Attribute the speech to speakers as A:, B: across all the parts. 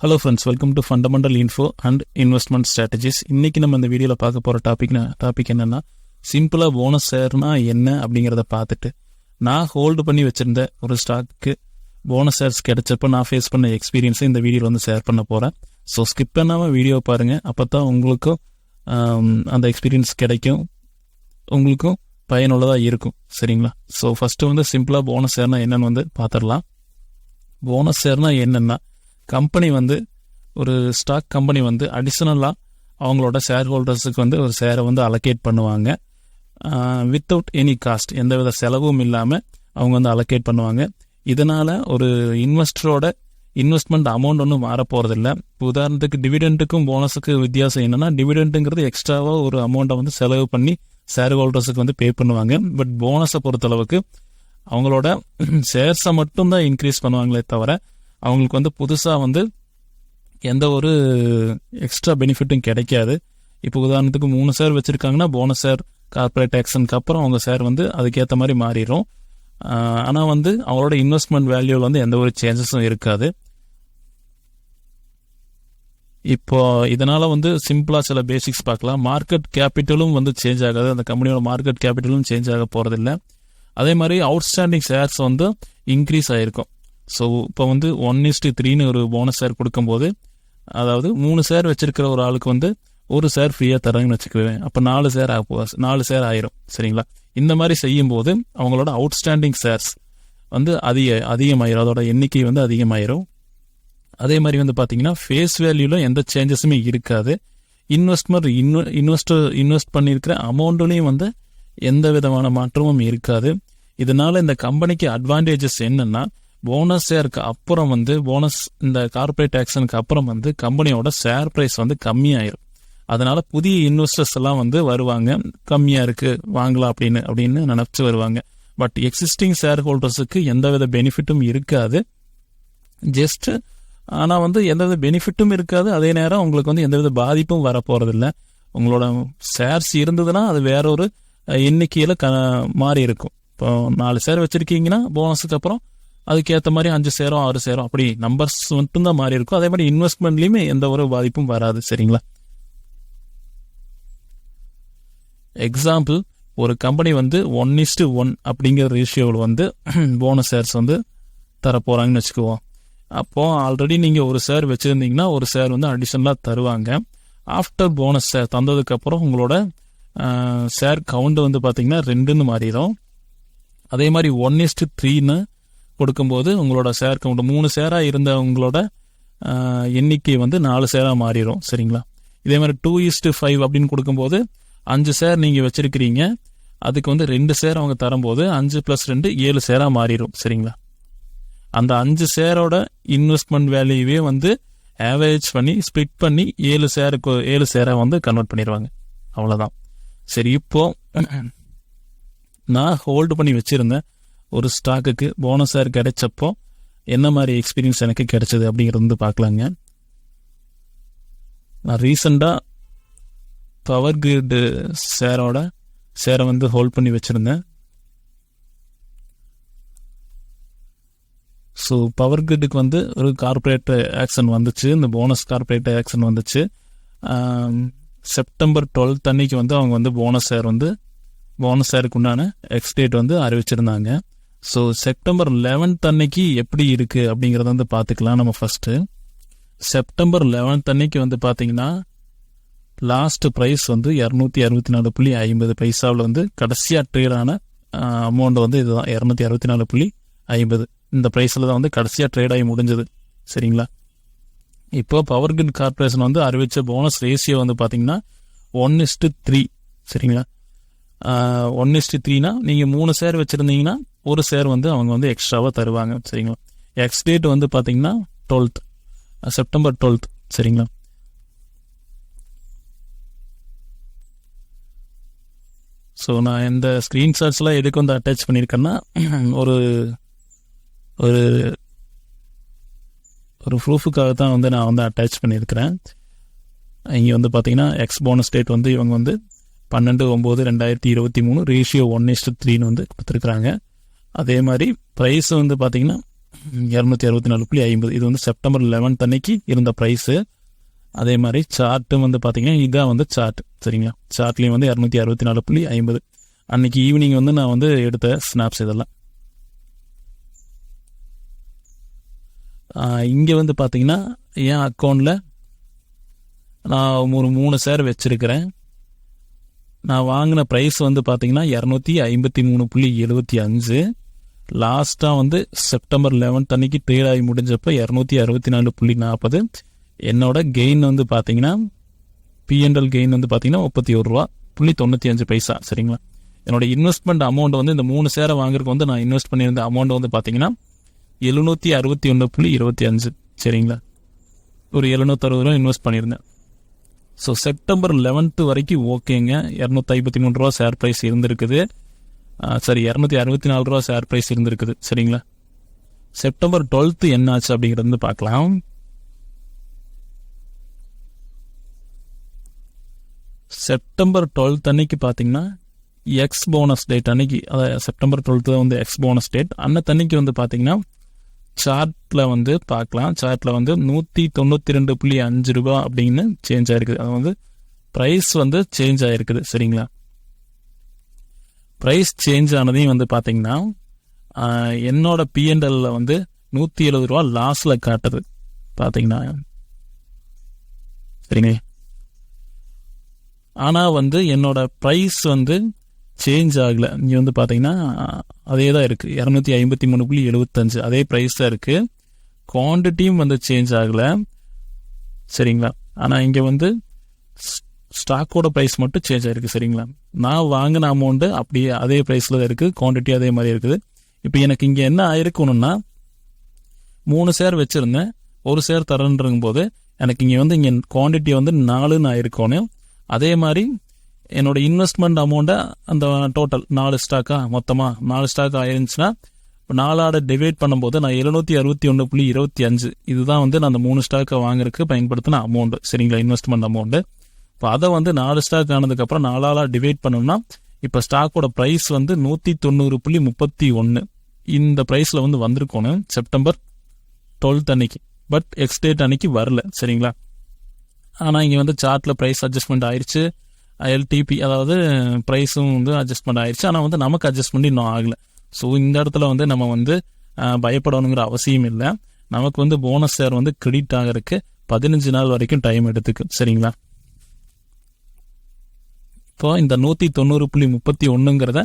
A: Hello friends, welcome to fundamental info and investment strategies. இன்றைக்கி நம்ம இந்த வீடியோவில் பார்க்க போகிற டாபிக் என்னென்னா, சிம்பிளாக போனஸ் ஷேர்னா என்ன அப்படிங்கிறத பார்த்துட்டு, நான் ஹோல்டு பண்ணி வச்சுருந்த ஒரு ஸ்டாக்கு போனஸ் ஷேர்ஸ் கிடைச்சப்போ நான் ஃபேஸ் பண்ண எக்ஸ்பீரியன்ஸை இந்த வீடியோவில் வந்து ஷேர் பண்ண போகிறேன். ஸோ ஸ்கிப் பண்ணாமல் வீடியோ பாருங்கள், அப்போ தான் உங்களுக்கும் அந்த எக்ஸ்பீரியன்ஸ் கிடைக்கும், உங்களுக்கும் பயனுள்ளதாக இருக்கும். சரிங்களா? ஸோ ஃபஸ்ட்டு வந்து சிம்பிளாக போனஸ் ஷேர்னா என்னென்னு வந்து பார்த்துடலாம். போனஸ் ஷேர்னா என்னென்னா, கம்பெனி வந்து ஒரு ஸ்டாக் கம்பெனி வந்து அடிஷ்னலாக அவங்களோட ஷேர் ஹோல்டர்ஸுக்கு வந்து ஒரு ஷேரை வந்து அலோகேட் பண்ணுவாங்க. வித்தவுட் எனி காஸ்ட், எந்தவித செலவும் இல்லாமல் அவங்க வந்து அலோகேட் பண்ணுவாங்க. இதனால் ஒரு இன்வெஸ்டரோட இன்வெஸ்ட்மெண்ட் அமௌண்ட் ஒன்றும் மாறப்போகிறதில்ல. உதாரணத்துக்கு டிவிடெண்ட்டுக்கும் போனஸுக்கு வித்தியாசம் என்னென்னா, டிவிடெண்ட்டுங்கிறது எக்ஸ்ட்ராவாக ஒரு அமௌண்ட்டை வந்து செலவு பண்ணி ஷேர் ஹோல்டர்ஸுக்கு வந்து பே பண்ணுவாங்க. பட் போனஸை பொறுத்தளவுக்கு அவங்களோட ஷேர்ஸை மட்டும்தான் இன்க்ரீஸ் பண்ணுவாங்களே தவிர அவங்களுக்கு வந்து புதுசாக வந்து எந்த ஒரு எக்ஸ்ட்ரா பெனிஃபிட்டும் கிடைக்காது. இப்போ உதாரணத்துக்கு 3 ஷேர் வச்சுருக்காங்கன்னா, போனஸ் ஷேர் கார்பரேட் ஆக்ஷனுக்கு அப்புறம் அவங்க ஷேர் வந்து அதுக்கேற்ற மாதிரி மாறிடும். ஆனால் வந்து அவங்களோட இன்வெஸ்ட்மெண்ட் வேல்யூவில் வந்து எந்த ஒரு சேஞ்சஸும் இருக்காது. இப்போ இதனால் வந்து சிம்பிளாக சில பேசிக்ஸ் பார்க்கலாம். மார்க்கெட் கேபிட்டலும் வந்து சேஞ்ச் ஆகாது, அந்த கம்பெனியோட மார்க்கெட் கேபிட்டலும் சேஞ்ச் ஆக போகிறதில்ல. அதே மாதிரி அவுட்ஸ்டாண்டிங் ஷேர்ஸ் வந்து இன்க்ரீஸ் ஆகிருக்கும். ஸோ இப்போ வந்து 1:3 ஒரு போனஸ் ஷேர் கொடுக்கும்போது, அதாவது 3 ஷேர் வச்சிருக்கிற ஒரு ஆளுக்கு வந்து ஒரு ஷேர் ஃப்ரீயாக தராங்கன்னு வச்சுக்குவேன். அப்போ 4 ஷேர் ஆயிரும். சரிங்களா? இந்த மாதிரி செய்யும்போது அவங்களோட அவுட்ஸ்டாண்டிங் ஷேர்ஸ் வந்து அதிகமாயிரும், அதோட எண்ணிக்கை வந்து அதிகமாயிரும். அதே மாதிரி வந்து பார்த்தீங்கன்னா, ஃபேஸ் வேல்யூவில் எந்த சேஞ்சஸுமே இருக்காது. இன்வெஸ்ட் பண்ணியிருக்கிற அமௌண்ட்லேயும் வந்து எந்த விதமான மாற்றமும் இருக்காது. இதனால இந்த கம்பெனிக்கு அட்வான்டேஜஸ் என்னன்னா, போனஸ் ஷேருக்கு அப்புறம் வந்து இந்த கார்பரேட் ஆக்ஷனுக்கு அப்புறம் வந்து கம்பெனியோட ஷேர் ப்ரைஸ் வந்து கம்மியாயிரும். அதனால புதிய இன்வெஸ்டர்ஸ் எல்லாம் வந்து வருவாங்க, கம்மியாக இருக்கு வாங்கலாம் அப்படின்னு நினைச்சு வருவாங்க. பட் எக்ஸிஸ்டிங் ஷேர் ஹோல்டர்ஸுக்கு எந்தவித பெனிஃபிட்டும் இருக்காது. ஜஸ்ட் ஆனால் வந்து எந்தவித பெனிஃபிட்டும் இருக்காது. அதே நேரம் உங்களுக்கு வந்து எந்தவித பாதிப்பும் வரப்போறதில்லை. உங்களோட ஷேர்ஸ் இருந்ததுன்னா அது வேற ஒரு எண்ணிக்கையில் மாறி இருக்கும். இப்போ 4 ஷேர் வச்சிருக்கீங்கன்னா, போனஸுக்கு அப்புறம் அதுக்கேற்ற மாதிரி 5 ஷேரோ 6 ஷேரோ அப்படி நம்பர்ஸ் மட்டும்தான் மாறி இருக்கும். அதே மாதிரி இன்வெஸ்ட்மெண்ட்லையுமே எந்த ஒரு பாதிப்பும் வராது. சரிங்களா? எக்ஸாம்பிள், ஒரு கம்பெனி வந்து 1:1 அப்படிங்கிற ரேஷியோவில் வந்து போனஸ் ஷேர்ஸ் வந்து தரப்போகிறாங்கன்னு வச்சுக்குவோம். அப்போது ஆல்ரெடி நீங்கள் ஒரு ஷேர் வச்சுருந்தீங்கன்னா ஒரு ஷேர் வந்து அடிஷனலாக தருவாங்க. ஆஃப்டர் போனஸ் ஷேர் தந்ததுக்கப்புறம் உங்களோட ஷேர் கவுண்ட் வந்து பார்த்தீங்கன்னா 2ன்னு மாறிடும். அதே மாதிரி 1:3 கொடுக்கும்போது உங்களோட ஷேர் கவுண்ட் 3 ஷேராக இருந்த உங்களோட எண்ணிக்கை வந்து 4 ஷேராக மாறிடும். சரிங்களா? இதே மாதிரி 2:5 அப்படின்னு கொடுக்கும்போது 5 ஷேர் நீங்கள் வச்சிருக்கிறீங்க, அதுக்கு வந்து 2 ஷேர் அவங்க தரும்போது 5 + 2 7 ஷேராக மாறிடும். சரிங்களா? அந்த 5 ஷேரோட இன்வெஸ்ட்மெண்ட் வேல்யூவே வந்து ஆவரேஜ் பண்ணி ஸ்ப்ளிட் பண்ணி 7 ஷேராக வந்து கன்வெர்ட் பண்ணிடுவாங்க. அவ்வளோதான். சரி, இப்போ நான் ஹோல்டு பண்ணி வச்சுருந்தேன் ஒரு ஸ்டாக்குக்கு போனஸ் ஷேர் கிடைச்சப்போ என்ன மாதிரி எக்ஸ்பீரியன்ஸ் எனக்கு கிடைச்சது அப்படிங்கிறது வந்து பார்க்கலாங்க. நான் ரீசெண்டாக பவர் கிரிட் ஷேரை வந்து ஹோல்ட் பண்ணி வச்சுருந்தேன். ஸோ பவர் கிரிட்டுக்கு வந்து ஒரு கார்பரேட் ஆக்ஷன் வந்துச்சு, இந்த போனஸ் கார்பரேட் ஆக்ஷன் வந்துச்சு. செப்டம்பர் 12 அன்னைக்கு வந்து அவங்க வந்து போனஸ் ஷேருக்கு உண்டான எக்ஸ்டேட் வந்து அறிவிச்சிருந்தாங்க. ஸோ செப்டம்பர் 11 அன்னைக்கு எப்படி இருக்குது அப்படிங்கிறத வந்து பார்த்துக்கலாம். நம்ம ஃபஸ்ட்டு செப்டம்பர் 11 அன்னைக்கு வந்து பார்த்தீங்கன்னா, லாஸ்ட் ப்ரைஸ் வந்து 264.50 வந்து கடைசியாக ட்ரேடான அமௌண்ட் வந்து இதுதான், 264.50. இந்த ப்ரைஸில் தான் வந்து கடைசியாக ட்ரேட் ஆகி முடிஞ்சது. சரிங்களா? இப்போ பவர் கிரிட் கார்பரேஷன் வந்து அறிவித்த போனஸ் ரேஷியோ வந்து பார்த்தீங்கன்னா 1:3. சரிங்களா? 1:3னா நீங்கள் 3 ஷேர் வச்சுருந்தீங்கன்னா ஒரு ஷேர் வந்து அவங்க வந்து எக்ஸ்ட்ராவாக தருவாங்க. சரிங்களா? எக்ஸ் டேட் வந்து பார்த்தீங்கன்னா செப்டம்பர் 12. சரிங்களா? ஸோ நான் இந்த ஸ்க்ரீன்ஷாட்ஸ்லாம் எதுக்கு வந்து அட்டாச் பண்ணியிருக்கேன்னா, ஒரு ஒரு ஒரு ப்ரூஃபுக்காக தான் வந்து நான் வந்து அட்டாச் பண்ணியிருக்கிறேன். இங்கே வந்து பார்த்தீங்கன்னா எக்ஸ் போனஸ் டேட் வந்து இவங்க வந்து 12/9/2023 ரேஷியோ 1:3 வந்து கொடுத்துருக்குறாங்க. அதே மாதிரி ப்ரைஸ் வந்து பார்த்தீங்கன்னா 264.50. இது வந்து செப்டம்பர் 11 அன்னைக்கு இருந்த ப்ரைஸு. அதே மாதிரி சார்ட்டும் வந்து பார்த்தீங்கன்னா இதான் வந்து சார்ட், சரிங்களா. சார்ட்லேயும் வந்து 264.50 அன்னைக்கு ஈவினிங் வந்து நான் வந்து எடுத்த ஸ்னாப்ஸ் இதெல்லாம். இங்கே வந்து பார்த்தீங்கன்னா என் அக்கௌண்ட்டில் நான் ஒரு 3 ஷேர் வச்சுருக்கிறேன். நான் வாங்கின ப்ரைஸ் வந்து பார்த்தீங்கன்னா 253.75. லாஸ்ட்டாக வந்து செப்டம்பர் 11 அன்னைக்கு ட்ரேட் ஆகி முடிஞ்சப்போ 264.40. என்னோட கெயின் வந்து பார்த்தீங்கன்னா P&L கெயின் வந்து பார்த்தீங்கன்னா 31.95, சரிங்களா. என்னோட இன்வெஸ்ட்மெண்ட் அமௌண்ட் வந்து இந்த 3 ஷேரை வாங்குறதுக்கு வந்து நான் இன்வெஸ்ட் பண்ணியிருந்த அமௌண்ட் வந்து பார்த்தீங்கன்னா 761.25, சரிங்களா. ஒரு 760 ரூபா இன்வெஸ்ட் பண்ணியிருந்தேன். ஸோ செப்டம்பர் 11 வரைக்கும் ஓகேங்க. 253 ரூபா ஷேர் ப்ரைஸ் இருந்திருக்குது. சரி, 264 ரூபா ஷேர் ப்ரைஸ் இருந்திருக்குது, சரிங்களா. செப்டம்பர் 12 என்ன ஆச்சு அப்படிங்கிறது வந்து பார்க்கலாம். செப்டம்பர் 12 அன்னைக்கு பார்த்தீங்கன்னா எக்ஸ் போனஸ் டேட் அன்னைக்கு, அதாவது செப்டம்பர் 12 வந்து எக்ஸ் போனஸ் டேட். அன்னைக்கு வந்து பார்த்தீங்கன்னா சார்ட்டில் வந்து பார்க்கலாம். சார்ட்டில் வந்து 192.5 ரூபா அப்படின்னு சேஞ்ச் ஆகிருக்குது. அது வந்து ப்ரைஸ் வந்து சேஞ்ச் ஆகிருக்குது, சரிங்களா. ப்ரைஸ் சேஞ்ச் ஆனதையும் வந்து பார்த்தீங்கன்னா என்னோட P&L வந்து 170 ரூபா லாஸில் காட்டுது பார்த்தீங்கன்னா, சரிங்க. ஆனால் வந்து என்னோட ப்ரைஸ் வந்து சேஞ்ச் ஆகலை. இங்கே வந்து பார்த்தீங்கன்னா அதே தான் இருக்குது, 253.75 அதே ப்ரைஸ் தான் இருக்குது. குவான்டிட்டியும் வந்து சேஞ்ச் ஆகலை, சரிங்களா. ஆனால் இங்கே வந்து ஸ்டாக்கோட ப்ரைஸ் மட்டும் சேஞ்ச் ஆகிருக்கு, சரிங்களா. நான் வாங்கின அமௌண்ட்டு அப்படியே அதே ப்ரைஸில் தான் இருக்குது, குவான்டிட்டி அதே மாதிரி இருக்குது. இப்போ எனக்கு இங்கே என்ன ஆயிருக்கணும்னா 3 ஷேர் வச்சுருந்தேன், 1 ஷேர் தரேன்றங்கும் போது எனக்கு இங்கே வந்து இங்கே குவான்டிட்டி வந்து 4ன்னு ஆயிருக்கணும். அதே மாதிரி என்னோட இன்வெஸ்ட்மெண்ட் அமௌண்ட்டை அந்த டோட்டல் 4 ஸ்டாக்கா மொத்தமாக 4 ஸ்டாக் ஆயிருந்துச்சுன்னா 4 டிவைட் பண்ணும்போது நான் 761.25 இதுதான் வந்து நான் அந்த 3 ஸ்டாக்கை வாங்குறதுக்கு பயன்படுத்தின அமௌண்ட், சரிங்களா, இன்வெஸ்ட்மெண்ட் அமௌண்ட்டு. இப்போ அதை வந்து 4 ஸ்டாக் ஆனதுக்கப்புறம் 4 டிவைட் பண்ணோம்னா இப்போ ஸ்டாக்கோட ப்ரைஸ் வந்து 190.31 இந்த ப்ரைஸில் வந்து வந்திருக்கணும் செப்டம்பர் 12 அன்னைக்கு. பட் எக்ஸ் டேட் அன்னைக்கு வரல, சரிங்களா. ஆனால் இங்கே வந்து சார்ட்டில் ப்ரைஸ் அட்ஜஸ்ட்மெண்ட் ஆயிடுச்சு, எல்டிபி அதாவது ப்ரைஸும் வந்து அட்ஜஸ்ட்மெண்ட் ஆயிடுச்சு. ஆனால் வந்து நமக்கு அட்ஜஸ்ட்மெண்ட் இன்னும் ஆகலை. ஸோ இந்த இடத்துல வந்து நம்ம வந்து பயப்படணுங்கிற அவசியம் இல்லை. நமக்கு வந்து போனஸ் ஷேர் வந்து கிரெடிட் ஆகிறதுக்கு 15 நாள் வரைக்கும் டைம் எடுத்துக்கு, சரிங்களா. இப்போ இந்த 190.31ங்கிறத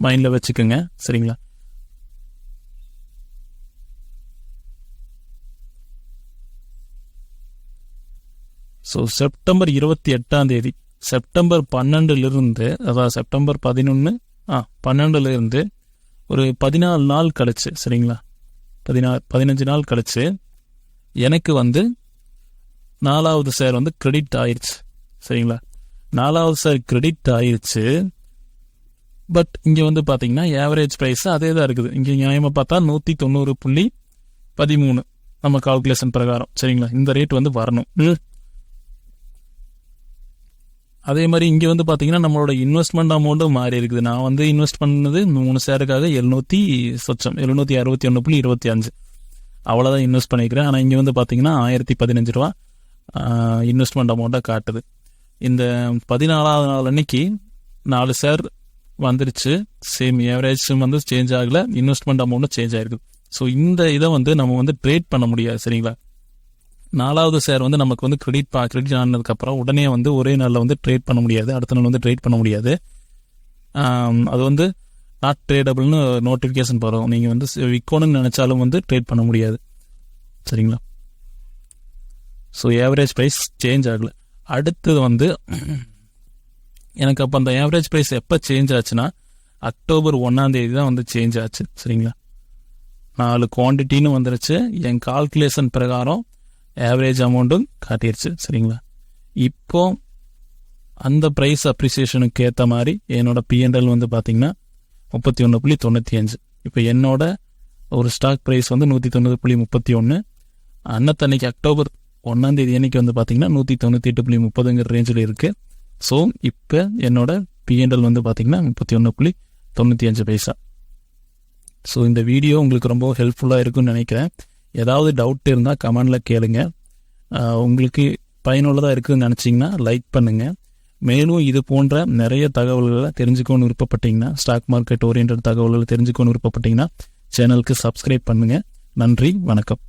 A: மைண்டில் வச்சுக்கோங்க, சரிங்களா. ஸோ செப்டம்பர் 28 செப்டம்பர் 12 அதாவது செப்டம்பர் 12 ஒரு 14 நாள் கழிச்சு, சரிங்களா, 15 நாள் கழிச்சு எனக்கு வந்து 4வது ஷேர் வந்து கிரெடிட் ஆயிடுச்சு, சரிங்களா. 4வது ஷேர் கிரெடிட் ஆயிடுச்சு. பட் இங்கே வந்து பார்த்தீங்கன்னா ஆவரேஜ் ப்ரைஸ் அதே தான் இருக்குது. இங்கே நியாயமாக பார்த்தா 190.13 நம்ம கால்குலேஷன் பிரகாரம், சரிங்களா. இந்த ரேட் வந்து வரணும். அதே மாதிரி இங்கே வந்து பார்த்தீங்கன்னா நம்மளோட இன்வெஸ்ட்மெண்ட் அமௌண்ட்டும் மாறி இருக்குது. நான் வந்து இன்வெஸ்ட் பண்ணது 3 ஷேருக்காக 761.25 அவ்வளோதான் இன்வெஸ்ட் பண்ணிக்கிறேன். ஆனால் இங்கே வந்து பார்த்தீங்கன்னா 1015 ரூபா இன்வெஸ்ட்மெண்ட் அமௌண்ட்டாக காட்டுது. இந்த 14வது நாள் அன்னைக்கு 4 ஷேர் வந்துருச்சு, சேம் ஏவரேஜும் வந்து சேஞ்ச் ஆகலை, இன்வெஸ்ட்மெண்ட் அமௌண்ட்டும் சேஞ்ச் ஆகிருக்குது. ஸோ இந்த இதை வந்து நம்ம வந்து ட்ரேட் பண்ண முடியாது, சரிங்களா. 4வது ஷேர் வந்து நமக்கு வந்து கிரெடிட் ஆனதுக்கப்புறம் உடனே வந்து ஒரே நாளில் வந்து ட்ரேட் பண்ண முடியாது, அடுத்த நாள் வந்து ட்ரேட் பண்ண முடியாது. அது வந்து நாட் ட்ரேடபிள்னு நோட்டிஃபிகேஷன் வரும். நீங்கள் வந்து விற்கணும்னு நினச்சாலும் வந்து ட்ரேட் பண்ண முடியாது, சரிங்களா. ஸோ ஏவரேஜ் ப்ரைஸ் சேஞ்ச் ஆகலை. அடுத்தது வந்து எனக்கு அப்போ அந்த ஏவரேஜ் ப்ரைஸ் எப்போ சேஞ்ச் ஆச்சுன்னா அக்டோபர் 1 தான் வந்து சேஞ்ச் ஆச்சு, சரிங்களா. 4 குவான்டிட்டின்னு வந்துருச்சு. என் கால்குலேஷன் பிரகாரம் ஆவரேஜ் அமௌண்ட்டும் காட்டிடுச்சு, சரிங்களா. இப்போ அந்த ப்ரைஸ் அப்ரிசியேஷனுக்கு ஏற்ற மாதிரி என்னோட P&L வந்து பார்த்தீங்கன்னா 31.95. இப்போ என்னோட ஒரு ஸ்டாக் ப்ரைஸ் வந்து 190.31. அன்னைக்கு அக்டோபர் 1 அன்னைக்கு வந்து பார்த்தீங்கன்னா 198.30 ரேஞ்சில் இருக்குது. ஸோ இப்போ என்னோட P&L வந்து பார்த்தீங்கன்னா 31.95. ஸோ இந்த வீடியோ உங்களுக்கு ரொம்ப ஹெல்ப்ஃபுல்லாக இருக்குன்னு நினைக்கிறேன். ஏதாவது டவுட் இருந்தால் கமெண்டில் கேளுங்க. உங்களுக்கு பயனுள்ளதாக இருக்குதுன்னு நினச்சிங்கன்னா லைக் பண்ணுங்கள். மேலும் இது போன்ற நிறைய தகவல்களை தெரிஞ்சுக்கணும்னு விருப்பப்பட்டீங்கன்னா, ஸ்டாக் மார்க்கெட் ஓரியன்ட் தகவல்களை தெரிஞ்சுக்கணும்னு விருப்பப்பட்டீங்கன்னா சேனலுக்கு சப்ஸ்கிரைப் பண்ணுங்கள். நன்றி, வணக்கம்.